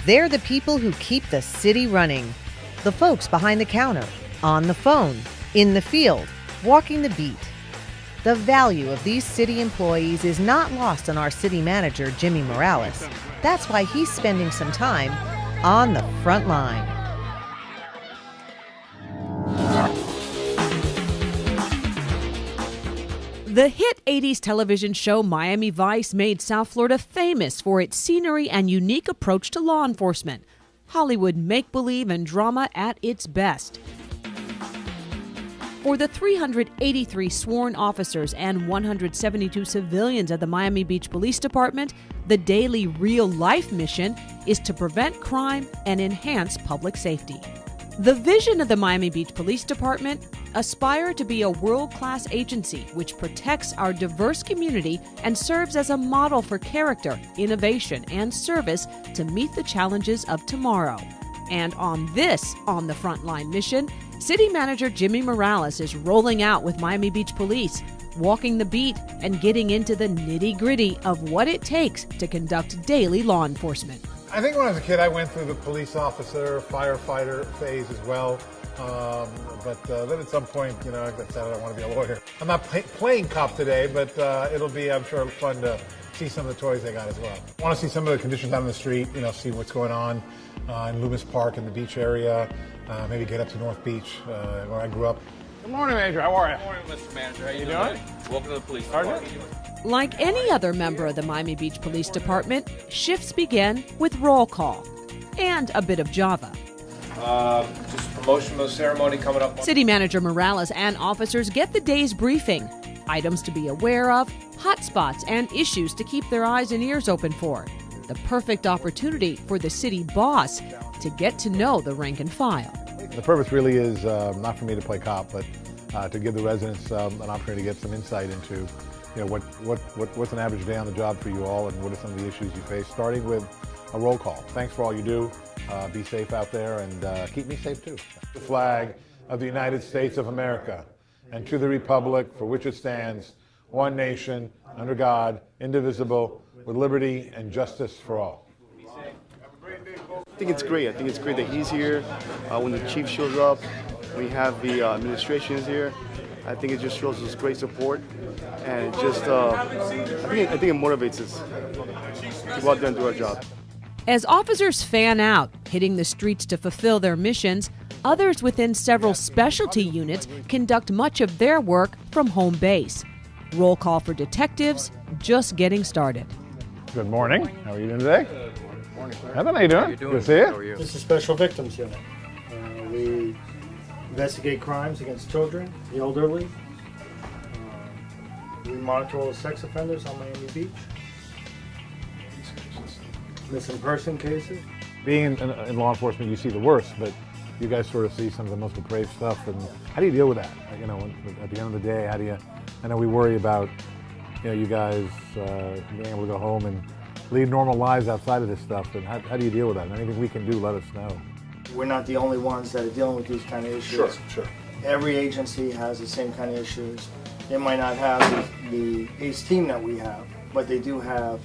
They're the people who keep the city running. The folks behind the counter, on the phone, in the field, walking the beat. The value of these city employees is not lost on our city manager, Jimmy Morales. That's why he's spending some time on the front line. The hit 80s television show Miami Vice made South Florida famous for its scenery and unique approach to law enforcement. Hollywood make-believe and drama at its best. For the 383 sworn officers and 172 civilians of the Miami Beach Police Department, the daily real-life mission is to prevent crime and enhance public safety. The vision of the Miami Beach Police Department: aspire to be a world-class agency which protects our diverse community and serves as a model for character, innovation, and service to meet the challenges of tomorrow. And on this On the Frontline mission, City Manager Jimmy Morales is rolling out with Miami Beach Police, walking the beat and getting into the nitty-gritty of what it takes to conduct daily law enforcement. I think when I was a kid, I went through the police officer, firefighter phase as well. But then at some point, I decided I want to be a lawyer. I'm not playing cop today, but it'll be, I'm sure, fun to see some of the toys they got as well. I want to see some of the conditions out on the street, see what's going on in Loomis Park in the beach area, maybe get up to North Beach, where I grew up. Good morning, Manager. How are you? Good morning, Mr. Manager. How you doing? Welcome to the police department. Like any other member of the Miami Beach Police Department, shifts begin with roll call and a bit of Java. Just promotional ceremony coming up. City Manager Morales and officers get the day's briefing, items to be aware of, hotspots, and issues to keep their eyes and ears open for. The perfect opportunity for the city boss to get to know the rank and file. The purpose really is not for me to play cop, but to give the residents an opportunity to get some insight into what's an average day on the job for you all, and what are some of the issues you face, starting with a roll call. Thanks for all you do. Be safe out there, and keep me safe too. The flag of the United States of America, and to the republic for which it stands, one nation, under God, indivisible, with liberty and justice for all. I think it's great. I think it's great that he's here. When the chief shows up, we have the administration is here. I think it just shows us great support, and it just I think it motivates us to go out there and do our job. As officers fan out, hitting the streets to fulfill their missions, others within several specialty units conduct much of their work from home base. Roll call for detectives, just getting started. Good morning. How are you doing today? Good morning, sir. Heather, how you doing? Good to see you. How are you? This is Special Victims Unit. We investigate crimes against children, the elderly. We monitor all the sex offenders on Miami Beach. Missing person cases. Being in law enforcement, you see the worst, but you guys sort of see some of the most depraved stuff. And how do you deal with that? At the end of the day, how do you? I know we worry about, you guys being able to go home and lead normal lives outside of this stuff. And how do you deal with that? And anything we can do, let us know. We're not the only ones that are dealing with these kind of issues. Sure. Every agency has the same kind of issues. They might not have the ACE team that we have, but they do have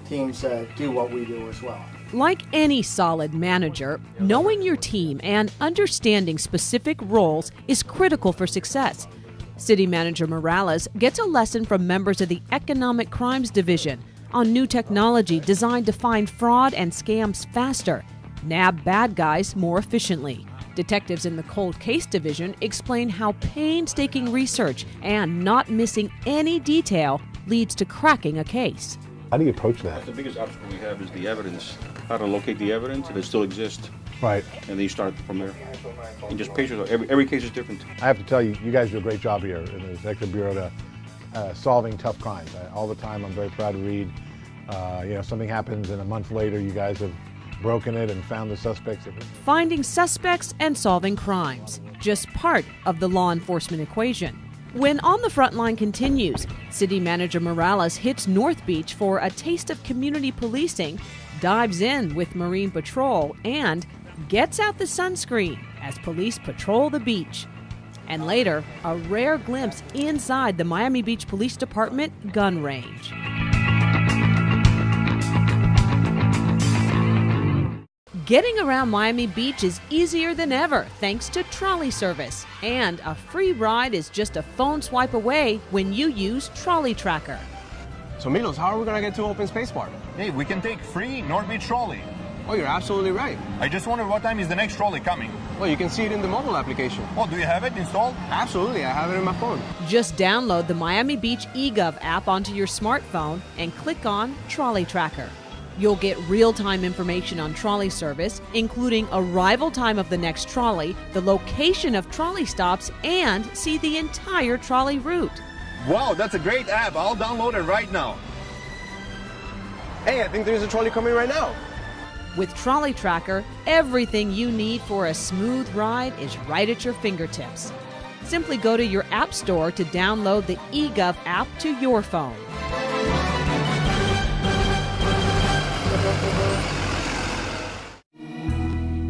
teams that do what we do as well. Like any solid manager, knowing your team and understanding specific roles is critical for success. City Manager Morales gets a lesson from members of the Economic Crimes Division on new technology designed to find fraud and scams faster, nab bad guys more efficiently. Detectives in the Cold Case Division explain how painstaking research and not missing any detail leads to cracking a case. How do you approach that? The biggest obstacle we have is the evidence. How to locate the evidence if it still exists. Right. And then you start from there. And just patience. Every case is different. I have to tell you, you guys do a great job here in the Executive Bureau to solving tough crimes. All the time, I'm very proud to read. Something happens and a month later, you guys have broken it and found the suspects. Finding suspects and solving crimes, just part of the law enforcement equation. When On the Frontline continues, City Manager Morales hits North Beach for a taste of community policing, dives in with Marine Patrol, and gets out the sunscreen as police patrol the beach. And later, a rare glimpse inside the Miami Beach Police Department gun range. Getting around Miami Beach is easier than ever thanks to trolley service. And a free ride is just a phone swipe away when you use Trolley Tracker. So Milos, how are we going to get to Open Space Park? Hey, we can take free North Beach trolley. Oh, you're absolutely right. I just wonder what time is the next trolley coming. Well, you can see it in the mobile application. Oh, do you have it installed? Absolutely, I have it in my phone. Just download the Miami Beach eGov app onto your smartphone and click on Trolley Tracker. You'll get real-time information on trolley service, including arrival time of the next trolley, the location of trolley stops, and see the entire trolley route. Wow, that's a great app. I'll download it right now. Hey, I think there's a trolley coming right now. With Trolley Tracker, everything you need for a smooth ride is right at your fingertips. Simply go to your app store to download the eGov app to your phone.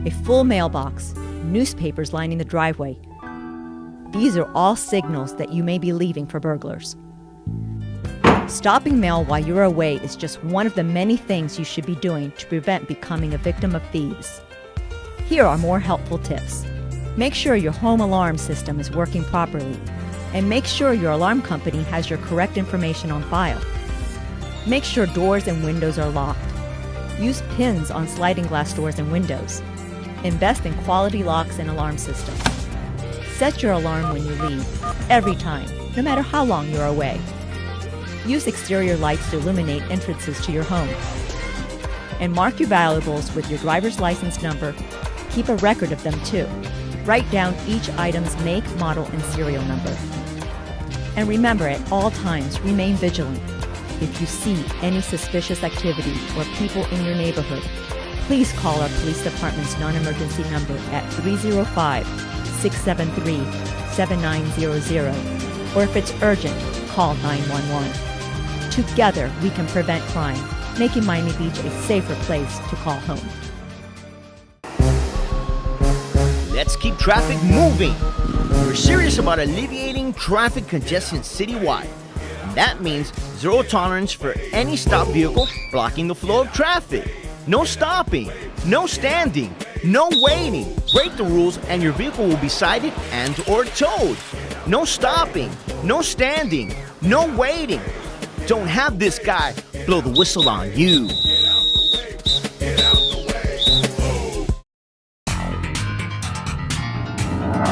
A full mailbox, newspapers lining the driveway. These are all signals that you may be leaving for burglars. Stopping mail while you're away is just one of the many things you should be doing to prevent becoming a victim of thieves. Here are more helpful tips. Make sure your home alarm system is working properly, and make sure your alarm company has your correct information on file. Make sure doors and windows are locked. Use pins on sliding glass doors and windows. Invest in quality locks and alarm systems. Set your alarm when you leave, every time, no matter how long you're away. Use exterior lights to illuminate entrances to your home. And mark your valuables with your driver's license number. Keep a record of them too. Write down each item's make, model, and serial number. And remember, at all times, remain vigilant. If you see any suspicious activity or people in your neighborhood, please call our police department's non-emergency number at 305-673-7900. Or if it's urgent, call 911. Together, we can prevent crime, making Miami Beach a safer place to call home. Let's keep traffic moving. We're serious about alleviating traffic congestion citywide. And that means zero tolerance for any stopped vehicle blocking the flow of traffic. No stopping, no standing, no waiting. Break the rules and your vehicle will be cited and or towed. No stopping, no standing, no waiting. Don't have this guy blow the whistle on you.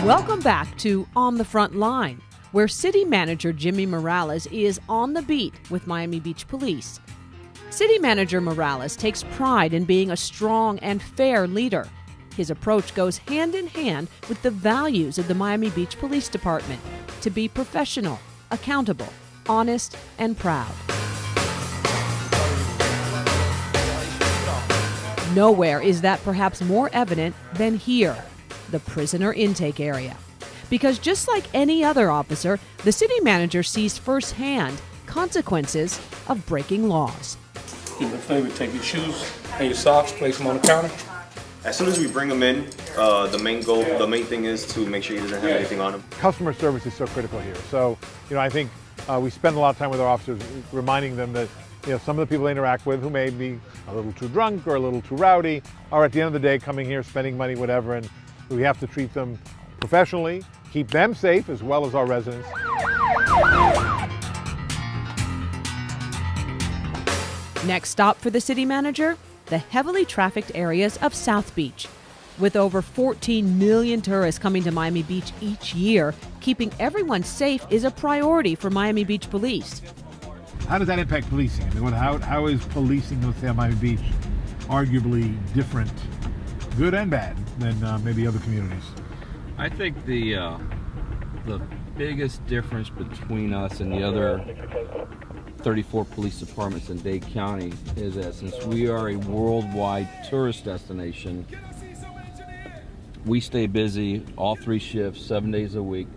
Welcome back to On the Front Line, where City Manager Jimmy Morales is on the beat with Miami Beach Police. City Manager Morales takes pride in being a strong and fair leader. His approach goes hand in hand with the values of the Miami Beach Police Department: to be professional, accountable, honest, and proud. Nowhere is that perhaps more evident than here, the prisoner intake area. Because just like any other officer, the city manager sees firsthand consequences of breaking laws. Do the thing, we take your shoes and your socks, place them on the counter. As soon as we bring him in, the main thing is to make sure he doesn't have anything on him. Customer service is so critical here. So, I think we spend a lot of time with our officers reminding them that, some of the people they interact with who may be a little too drunk or a little too rowdy are at the end of the day coming here, spending money, whatever, and we have to treat them professionally, keep them safe as well as our residents. Next stop for the city manager, the heavily trafficked areas of South Beach. With over 14 million tourists coming to Miami Beach each year, keeping everyone safe is a priority for Miami Beach Police. How does that impact policing? I mean, how is policing, let's say, on Miami Beach arguably different, good and bad, than maybe other communities? I think the biggest difference between us and the other 34 police departments in Dade County is that since we are a worldwide tourist destination, we stay busy all 3 shifts, 7 days a week,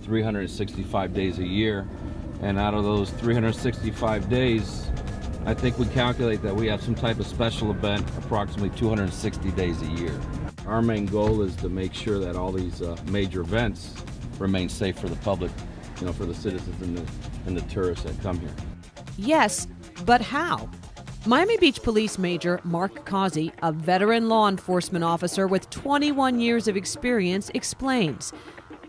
365 days a year. And out of those 365 days, I think we calculate that we have some type of special event approximately 260 days a year. Our main goal is to make sure that all these major events remain safe for the public, for the citizens and the tourists that come here. Yes, but how? Miami Beach Police Major Mark Causey, a veteran law enforcement officer with 21 years of experience, explains.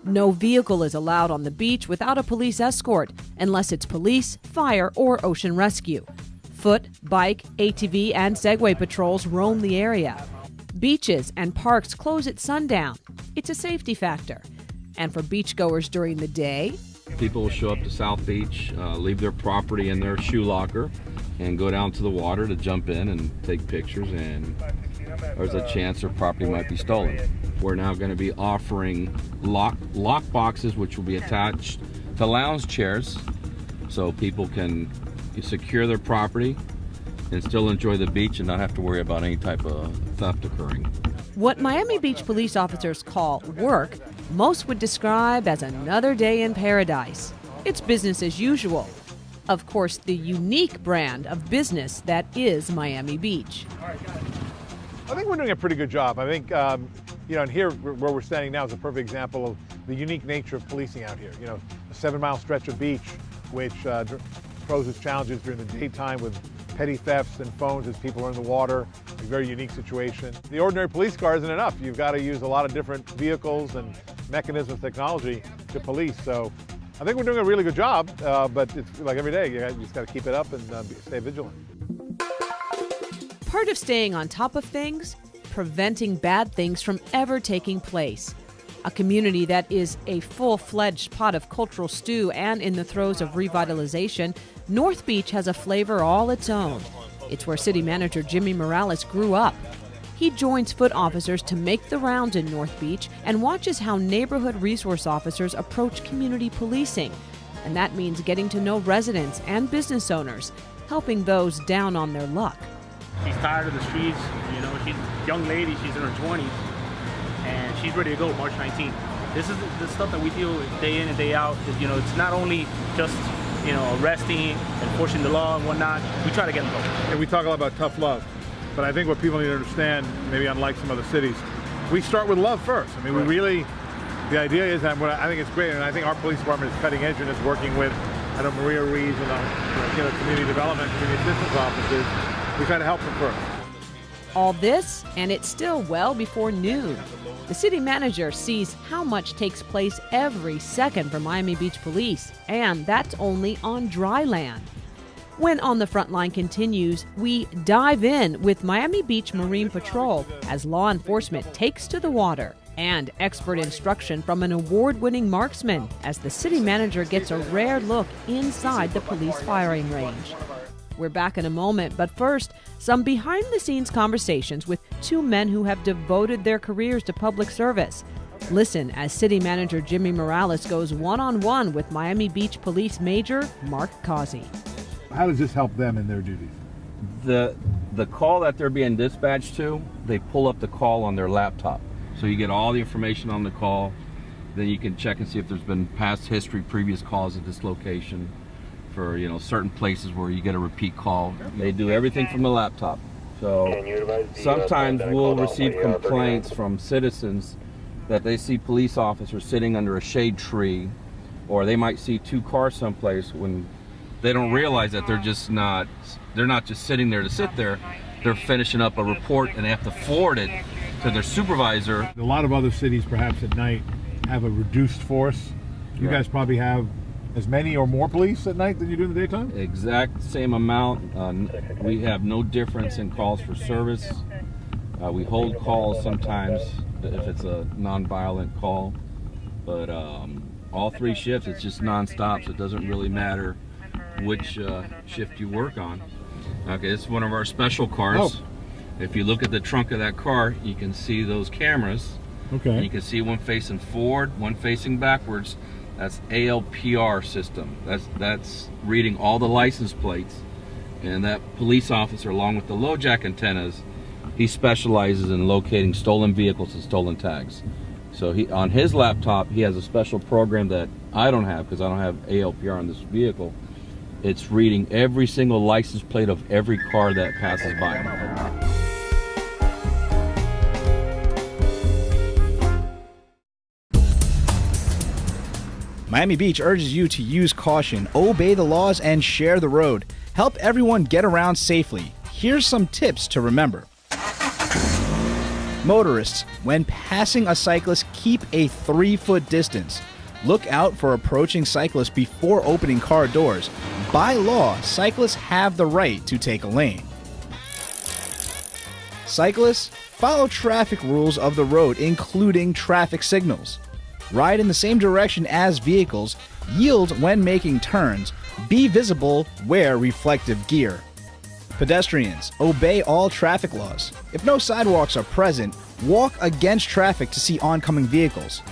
No vehicle is allowed on the beach without a police escort, unless it's police, fire, or ocean rescue. Foot, bike, ATV, and Segway patrols roam the area. Beaches and parks close at sundown. It's a safety factor. And for beachgoers during the day, people will show up to South Beach, leave their property in their shoe locker, and go down to the water to jump in and take pictures, and there's a chance their property might be stolen. We're now going to be offering lock boxes, which will be attached to lounge chairs, so people can secure their property and still enjoy the beach and not have to worry about any type of theft occurring. What Miami Beach police officers call work, most would describe as another day in paradise. It's business as usual. Of course, the unique brand of business that is Miami Beach. I think we're doing a pretty good job. I think, and here where we're standing now is a perfect example of the unique nature of policing out here. A 7-mile stretch of beach, which poses challenges during the daytime with petty thefts and phones as people are in the water, a very unique situation. The ordinary police car isn't enough. You've got to use a lot of different vehicles and mechanisms, technology to police. So I think we're doing a really good job, but it's like every day, you just got to keep it up and stay vigilant. Part of staying on top of things, preventing bad things from ever taking place. A community that is a full-fledged pot of cultural stew and in the throes of revitalization, North Beach has a flavor all its own. It's where City Manager Jimmy Morales grew up. He joins foot officers to make the rounds in North Beach and watches how neighborhood resource officers approach community policing. And that means getting to know residents and business owners, helping those down on their luck. She's tired of the streets, she's a young lady, she's in her 20s, and she's ready to go March 19th. This is the stuff that we deal with day in and day out. It's not only just, arresting, enforcing the law and whatnot. We try to get them going. And we talk a lot about tough love, but I think what people need to understand, maybe unlike some other cities, we start with love first. I mean, the idea is that I think it's great, and I think our police department is cutting edge and is working with, Maria Reeves and community development, community assistance offices. We try to help them first. All this, and it's still well before noon. The city manager sees how much takes place every second for Miami Beach Police, and that's only on dry land. When On the Frontline continues, we dive in with Miami Beach Marine Patrol as law enforcement takes to the water, and expert instruction from an award-winning marksman as the city manager gets a rare look inside the police firing range. We're back in a moment, but first, some behind-the-scenes conversations with two men who have devoted their careers to public service. Listen as City Manager Jimmy Morales goes one-on-one with Miami Beach Police Major Mark Causey. How does this help them in their duties? The call that they're being dispatched to, they pull up the call on their laptop. So you get all the information on the call, then you can check and see if there's been past history, previous calls at this location. For certain places where you get a repeat call. They do everything from the laptop. So sometimes we'll receive complaints from citizens that they see police officers sitting under a shade tree, or they might see two cars someplace when they don't realize that they're not just sitting there to sit there, they're finishing up a report and they have to forward it to their supervisor. A lot of other cities perhaps at night have a reduced force. You guys probably have as many or more police at night than you do in the daytime? Exact same amount. We have no difference in calls for service. We hold calls sometimes if it's a non-violent call, but all 3 shifts, it's just non-stop, so it doesn't really matter which shift you work on. Okay, this is one of our special cars. If you look at the trunk of that car, you can see those cameras. Okay. And you can see one facing forward, one facing backwards. That's ALPR system. That's reading all the license plates. And that police officer, along with the low jack antennas, he specializes in locating stolen vehicles and stolen tags. So on his laptop, he has a special program that I don't have because I don't have ALPR on this vehicle. It's reading every single license plate of every car that passes by. Miami Beach urges you to use caution, obey the laws, and share the road. Help everyone get around safely. Here's some tips to remember. Motorists, when passing a cyclist, keep a 3-foot distance. Look out for approaching cyclists before opening car doors. By law, cyclists have the right to take a lane. Cyclists, follow traffic rules of the road, including traffic signals. Ride in the same direction as vehicles. Yield when making turns. Be visible, wear reflective gear. Pedestrians, obey all traffic laws. If no sidewalks are present, walk against traffic to see oncoming vehicles.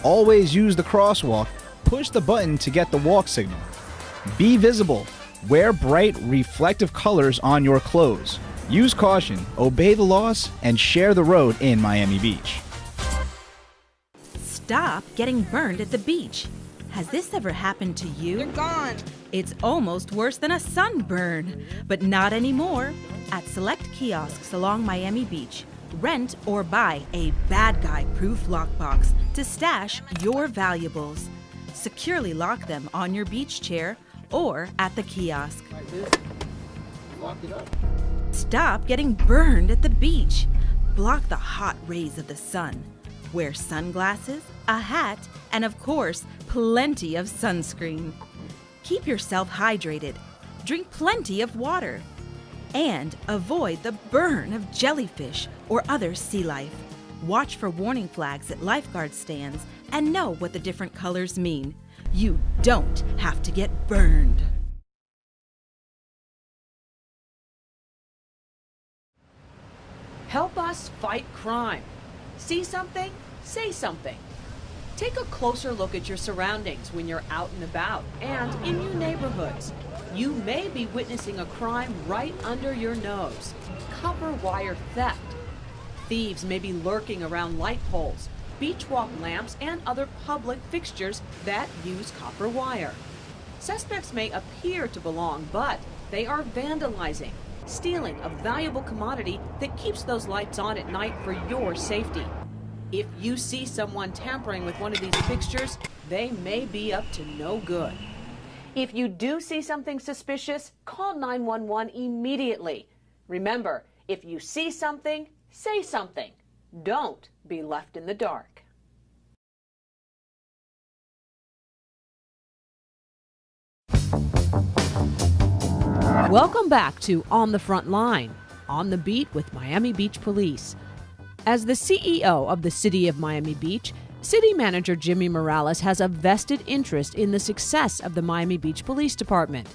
Always use the crosswalk. Push the button to get the walk signal. Be visible. Wear bright, reflective colors on your clothes. Use caution, obey the laws, and share the road in Miami Beach. Stop getting burned at the beach. Has this ever happened to you? You're gone. It's almost worse than a sunburn, but not anymore. At select kiosks along Miami Beach, rent or buy a bad guy-proof lockbox to stash your valuables. Securely lock them on your beach chair or at the kiosk. Stop getting burned at the beach. Block the hot rays of the sun. Wear sunglasses, a hat, and of course, plenty of sunscreen. Keep yourself hydrated. Drink plenty of water. And avoid the burn of jellyfish or other sea life. Watch for warning flags at lifeguard stands and know what the different colors mean. You don't have to get burned. Help us fight crime. See something? Say something. Take a closer look at your surroundings when you're out and about and in your neighborhoods. You may be witnessing a crime right under your nose. Copper wire theft. Thieves may be lurking around light poles, beach walk lamps, and other public fixtures that use copper wire. Suspects may appear to belong, but they are vandalizing, stealing a valuable commodity that keeps those lights on at night for your safety. If you see someone tampering with one of these fixtures, they may be up to no good. If you do see something suspicious, call 911 immediately. Remember, if you see something, say something. Don't be left in the dark. Welcome back to On the Front Line, on the beat with Miami Beach Police. As the CEO of the City of Miami Beach, City Manager Jimmy Morales has a vested interest in the success of the Miami Beach Police Department.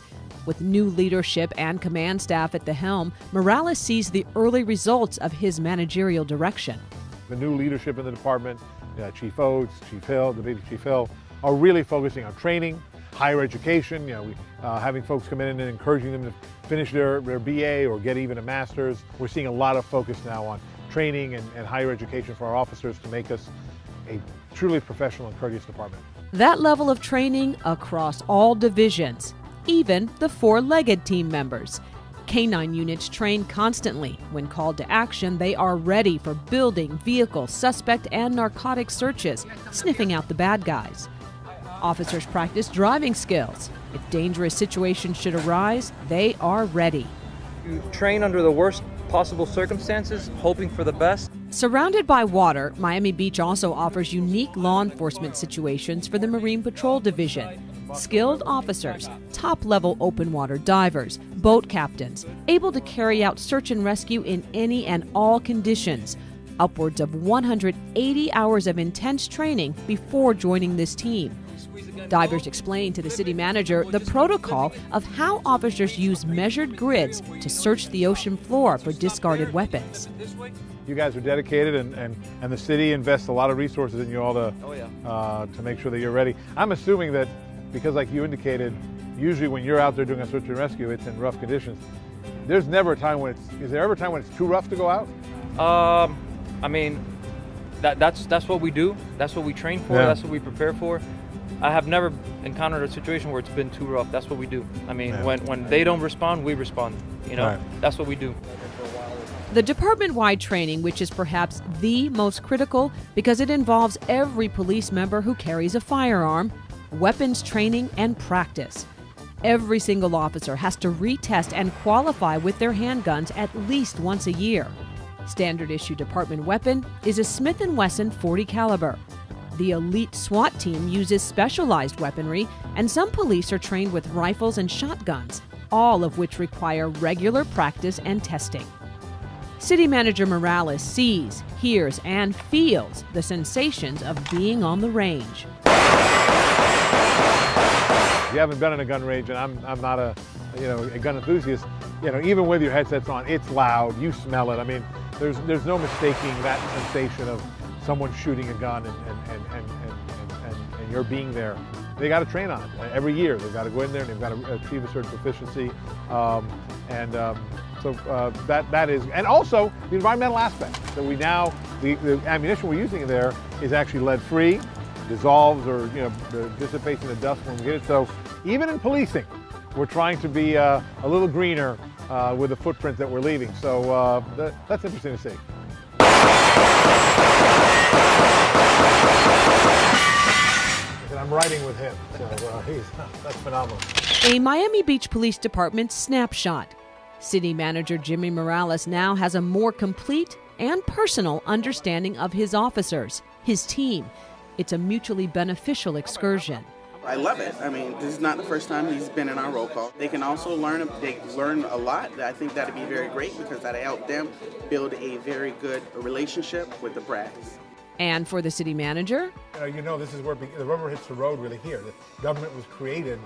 With new leadership and command staff at the helm, Morales sees the early results of his managerial direction. The new leadership in the department, Chief Oates, Chief Hill, Deputy Chief Hill, are really focusing on training, higher education, having folks come in and encouraging them to finish their BA or get even a master's. We're seeing a lot of focus now on training and higher education for our officers to make us a truly professional and courteous department. That level of training across all divisions, even the four-legged team members. Canine units train constantly. When called to action, they are ready for building, vehicle, suspect, and narcotic searches, sniffing out the bad guys. Officers practice driving skills. If dangerous situations should arise, they are ready. You train under the worst possible circumstances, hoping for the best. Surrounded by water, Miami Beach also offers unique law enforcement situations for the Marine Patrol Division. Skilled officers, top-level open water divers, boat captains, able to carry out search and rescue in any and all conditions. Upwards of 180 hours of intense training before joining this team. Divers explain to the city manager the protocol of how officers use measured grids to search the ocean floor for discarded weapons. You guys are dedicated, and the city invests a lot of resources in you all to make sure that you're ready. I'm assuming that because, like you indicated, usually when you're out there doing a search and rescue, it's in rough conditions. There's never a time when is there ever a time when it's too rough to go out? I mean, that's what we do. That's what we train for. Yeah. That's what we prepare for. I have never encountered a situation where it's been too rough. That's what we do. I mean, when they don't respond, we respond. That's what we do. The department-wide training, which is perhaps the most critical because it involves every police member who carries a firearm, weapons training and practice. Every single officer has to retest and qualify with their handguns at least once a year. Standard issue department weapon is a Smith & Wesson .40 caliber. The elite SWAT team uses specialized weaponry, and some police are trained with rifles and shotguns, all of which require regular practice and testing. City Manager Morales sees, hears, and feels the sensations of being on the range. If you haven't been in a gun range, and I'm not a gun enthusiast, even with your headsets on, it's loud, you smell it. I mean, there's no mistaking that sensation of someone shooting a gun and you're being there. They got to train on it every year. They've got to go in there and they've got to achieve a certain proficiency. So that is, and also the environmental aspect. So we now, the ammunition we're using there is actually lead-free, dissolves or dissipates into dust when we get it. So even in policing, we're trying to be a little greener with the footprint that we're leaving. So that's interesting to see. I'm riding with him, so that's phenomenal. A Miami Beach Police Department snapshot. City Manager Jimmy Morales now has a more complete and personal understanding of his officers, his team. It's a mutually beneficial excursion. I love it. I mean, this is not the first time he's been in our roll call. They can also learn a lot. I think that'd be very great because that'll help them build a very good relationship with the brass. And for the city manager? This is where the rubber hits the road really here. The government was created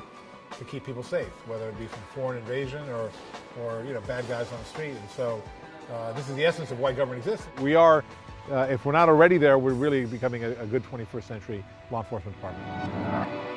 to keep people safe, whether it be from foreign invasion or bad guys on the street. And so this is the essence of why government exists. We are, if we're not already there, we're really becoming a good 21st century law enforcement department.